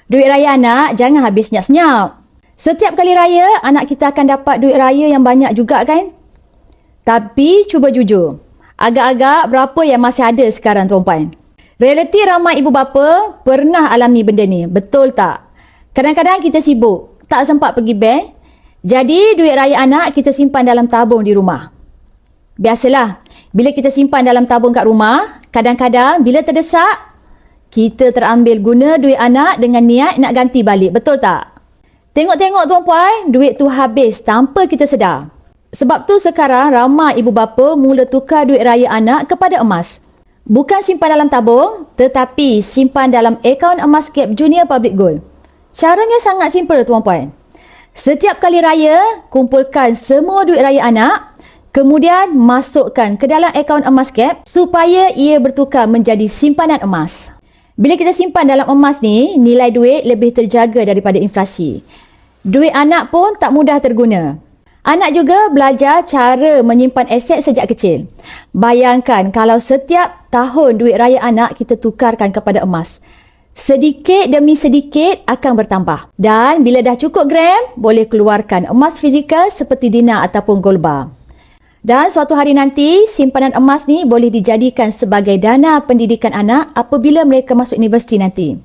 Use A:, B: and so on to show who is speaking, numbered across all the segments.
A: Duit raya anak jangan habis senyap-senyap. Setiap kali raya, anak kita akan dapat duit raya yang banyak juga kan? Tapi cuba jujur, agak-agak berapa yang masih ada sekarang tuan-puan? Realiti ramai ibu bapa pernah alami benda ni, betul tak? Kadang-kadang kita sibuk, tak sempat pergi bank. Jadi duit raya anak kita simpan dalam tabung di rumah. Biasalah, bila kita simpan dalam tabung kat rumah, kadang-kadang bila terdesak, kita terambil guna duit anak dengan niat nak ganti balik, betul tak? Tengok-tengok tuan-puan, duit tu habis tanpa kita sedar. Sebab tu sekarang ramai ibu bapa mula tukar duit raya anak kepada emas. Bukan simpan dalam tabung, tetapi simpan dalam akaun emas Gap Junior Public Gold. Caranya sangat simple tuan-puan. Setiap kali raya, kumpulkan semua duit raya anak, kemudian masukkan ke dalam akaun emas Gap supaya ia bertukar menjadi simpanan emas. Bila kita simpan dalam emas ni, nilai duit lebih terjaga daripada inflasi. Duit anak pun tak mudah terguna. Anak juga belajar cara menyimpan aset sejak kecil. Bayangkan kalau setiap tahun duit raya anak kita tukarkan kepada emas. Sedikit demi sedikit akan bertambah. Dan bila dah cukup gram, boleh keluarkan emas fizikal seperti dinar ataupun gold bar. Dan suatu hari nanti, simpanan emas ni boleh dijadikan sebagai dana pendidikan anak apabila mereka masuk universiti nanti.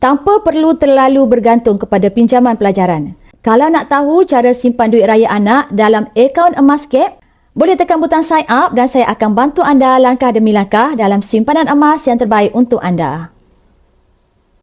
A: Tanpa perlu terlalu bergantung kepada pinjaman pelajaran. Kalau nak tahu cara simpan duit raya anak dalam akaun emas Gap, boleh tekan butang sign up dan saya akan bantu anda langkah demi langkah dalam simpanan emas yang terbaik untuk anda.